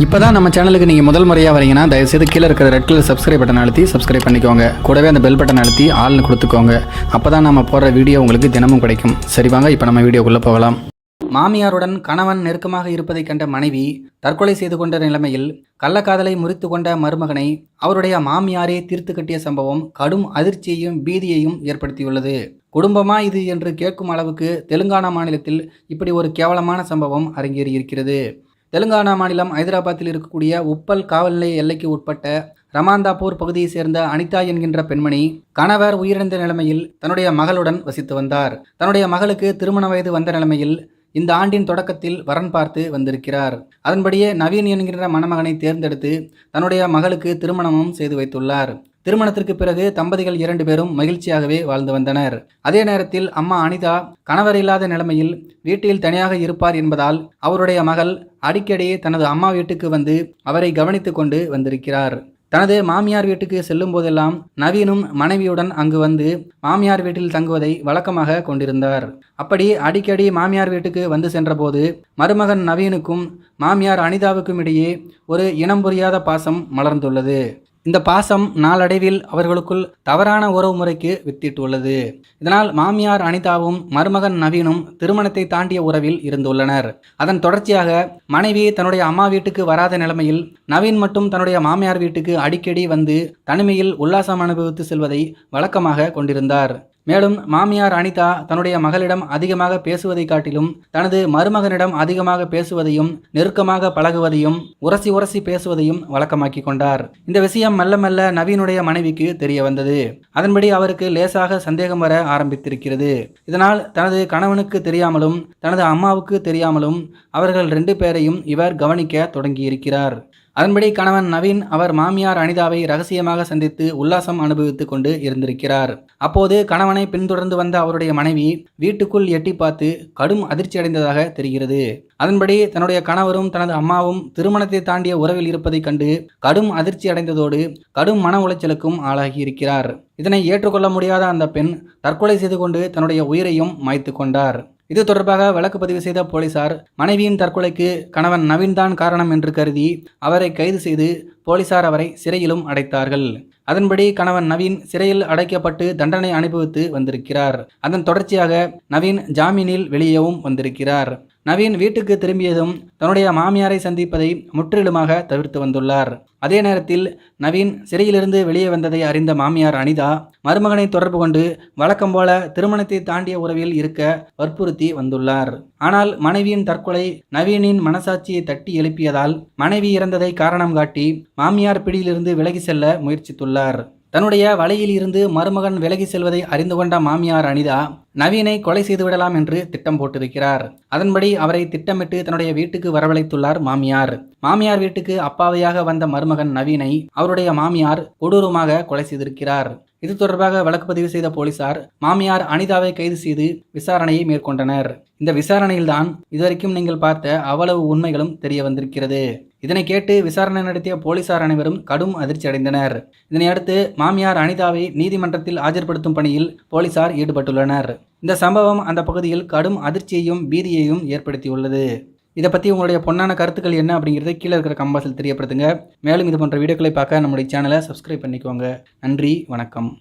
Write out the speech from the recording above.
இப்போதான் நம்ம சேனலுக்கு நீங்கள் முதல் முறையாக வரீங்கன்னா தயவுசெய்து கீழே இருக்கிற ரெட் கலர் சப்ஸ்கிரைப் பட்டன் அழுத்தி சப்ஸ்கிரைப் பண்ணிக்கோங்க. கூடவே அந்த பெல் பட்டன் அழுத்தி ஆள்னு கொடுத்துக்கோங்க. அப்போ தான் நம்ம போடுற வீடியோ உங்களுக்கு தினமும் கிடைக்கும். சரி வாங்க இப்போ நம்ம வீடியோக்குள்ளே போகலாம். மாமியாருடன் கணவன் நெருக்கமாக இருப்பதை கண்ட மனைவி தற்கொலை செய்து கொண்ட நிலைமையில் கள்ளக்காதலை முறித்து கொண்ட மருமகனை அவருடைய மாமியாரே தீர்த்து கட்டிய சம்பவம் கடும் அதிர்ச்சியையும் பீதியையும் ஏற்படுத்தியுள்ளது. குடும்பமா இது என்று கேட்கும் அளவுக்கு தெலுங்கானா மாநிலத்தில் இப்படி ஒரு கேவலமான சம்பவம் அரங்கேறியிருக்கிறது. தெலுங்கானா மாநிலம் ஹைதராபாத்தில் இருக்கக்கூடிய உப்பல் காவல் நிலைய எல்லைக்கு உட்பட்ட ரமாந்தாப்பூர் பகுதியை சேர்ந்த அனிதா என்கின்ற பெண்மணி கணவர் உயிரிழந்த நிலைமையில் தன்னுடைய மகளுடன் வசித்து வந்தார். தன்னுடைய மகளுக்கு திருமண வயது வந்த நிலைமையில் இந்த ஆண்டின் தொடக்கத்தில் வரன் பார்த்து வந்திருக்கிறார். அதன்படியே நவீன் என்கின்ற மணமகனை தேர்ந்தெடுத்து தன்னுடைய மகளுக்கு திருமணமும் செய்து வைத்துள்ளார். திருமணத்திற்கு பிறகு தம்பதிகள் 2 பேரும் மகிழ்ச்சியாகவே வாழ்ந்து வந்தனர். அதே நேரத்தில் அம்மா அனிதா கணவர் இல்லாத நிலைமையில் வீட்டில் தனியாக இருப்பார் என்பதால் அவருடைய மகள் அடிக்கடி தனது அம்மா வீட்டுக்கு வந்து அவரை கவனித்து கொண்டு வந்திருக்கிறார். தனது மாமியார் வீட்டுக்கு செல்லும் போதெல்லாம் நவீனும் மனைவியுடன் அங்கு வந்து மாமியார் வீட்டில் தங்குவதை வழக்கமாக கொண்டிருந்தார். அப்படி அடிக்கடி மாமியார் வீட்டுக்கு வந்து சென்றபோது மருமகன் நவீனுக்கும் மாமியார் அனிதாவுக்கும் இடையே ஒரு இனம் புரியாத பாசம் மலர்ந்துள்ளது. இந்த பாசம் நாளடைவில் அவர்களுக்குள் தவறான உறவு முறைக்கு வித்திட்டுள்ளது. இதனால் மாமியார் அனிதாவும் மருமகன் நவீனும் திருமணத்தை தாண்டிய உறவில் இருந்துள்ளனர். அதன் தொடர்ச்சியாக மனைவி தன்னுடைய அம்மா வீட்டுக்கு வராத நிலைமையில் நவீன் மட்டும் தன்னுடைய மாமியார் வீட்டுக்கு அடிக்கடி வந்து தனிமையில் உல்லாசம் அனுபவித்து செல்வதை வழக்கமாக கொண்டிருந்தார். மேலும் மாமியார் அனிதா தன்னுடைய மகளிடம் அதிகமாக பேசுவதை காட்டிலும் தனது மருமகனிடம் அதிகமாக பேசுவதையும் நெருக்கமாக பழகுவதையும் உரசி பேசுவதையும் வழக்கமாக்கி கொண்டார். இந்த விஷயம் மெல்ல மெல்ல நவீனுடைய மனைவிக்கு தெரிய வந்தது. அதன்படி அவருக்கு லேசாக சந்தேகம் வர ஆரம்பித்திருக்கிறது. இதனால் தனது கணவனுக்கு தெரியாமலும் தனது அம்மாவுக்கு தெரியாமலும் அவர்கள் 2 பேரையும் இவர் கவனிக்க தொடங்கியிருக்கிறார். அதன்படி கணவன் நவீன் அவர் மாமியார் அனிதாவை ரகசியமாக சந்தித்து உல்லாசம் அனுபவித்து கொண்டு இருந்திருக்கிறார். அப்போது கணவனை பின்தொடர்ந்து வந்த அவருடைய மனைவி வீட்டுக்குள் எட்டி பார்த்து கடும் அதிர்ச்சி அடைந்ததாக தெரிகிறது. அதன்படி தன்னுடைய கணவரும் தனது அம்மாவும் திருமணத்தை தாண்டிய உறவில் இருப்பதை கண்டு கடும் அதிர்ச்சி அடைந்ததோடு கடும் மன உளைச்சலுக்கும் ஆளாகி இருக்கிறார். இதனை ஏற்றுக்கொள்ள முடியாத அந்த பெண் தற்கொலை செய்து கொண்டு தன்னுடைய உயிரையும் மாய்த்து கொண்டார். இது தொடர்பாக வழக்கு பதிவு செய்த போலீசார் மனைவியின் தற்கொலைக்கு கணவன் நவீன் தான் காரணம் என்று கருதி அவரை கைது செய்து போலீசார் அவரை சிறையிலும் அடைத்தார்கள். அதன்படி கணவன் நவீன் சிறையில் அடைக்கப்பட்டு தண்டனை அனுபவித்து வந்திருக்கிறார். அதன் தொடர்ச்சியாக நவீன் ஜாமீனில் வெளியேவும் வந்திருக்கிறார். நவீன் வீட்டுக்கு திரும்பியதும் தன்னுடைய மாமியாரை சந்திப்பதை முற்றிலுமாக தவிர்த்து வந்துள்ளார். அதே நேரத்தில் நவீன் சிறையிலிருந்து வெளியே வந்ததை அறிந்த மாமியார் அனிதா மருமகனை தொடர்பு கொண்டு வழக்கம் போல திருமணத்தை தாண்டிய உறவில் இருக்க வற்புறுத்தி வந்துள்ளார். ஆனால் மனைவியின் தற்கொலை நவீனின் மனசாட்சியை தட்டி எழுப்பியதால் மனைவி இறந்ததை காரணம் காட்டி மாமியார் பிடியிலிருந்து விலகி செல்ல முயற்சித்துள்ளார். தன்னுடைய வலையில் இருந்து மருமகன் விலகி செல்வதை அறிந்து கொண்ட மாமியார் அனிதா நவீனை கொலை செய்துவிடலாம் என்று திட்டம் போட்டிருக்கிறார். அதன்படி அவரை திட்டமிட்டு தன்னுடைய வீட்டுக்கு வரவழைத்துள்ளார் மாமியார். மாமியார் வீட்டுக்கு அப்பாவையாக வந்த மருமகன் நவீனை அவருடைய மாமியார் கொடூரமாக கொலை செய்திருக்கிறார். இது தொடர்பாக வழக்கு பதிவு செய்த போலீசார் மாமியார் அனிதாவை கைது செய்து விசாரணையை மேற்கொண்டனர். இந்த விசாரணையில்தான் இதுவரைக்கும் நீங்கள் பார்த்த அவ்வளவு உண்மைகளும் தெரிய வந்திருக்கிறது. இதனை கேட்டு விசாரணை நடத்திய போலீசார் அனைவரும் கடும் அதிர்ச்சி அடைந்தனர். இதனையடுத்து மாமியார் அனிதாவை நீதிமன்றத்தில் ஆஜர்படுத்தும் பணியில் போலீசார் ஈடுபட்டுள்ளனர். இந்த சம்பவம் அந்த பகுதியில் கடும் அதிர்ச்சியையும் பீதியையும் ஏற்படுத்தியுள்ளது. இதை பற்றி உங்களுடைய பொன்னான கருத்துக்கள் என்ன அப்படிங்கிறத கீழே இருக்கிற கம்பாஸில் தெரியப்படுத்துங்க. மேலும் இது போன்ற வீடியோக்களை பார்க்க நம்முடைய சேனலை சப்ஸ்கிரைப் பண்ணிக்கோங்க. நன்றி, வணக்கம்.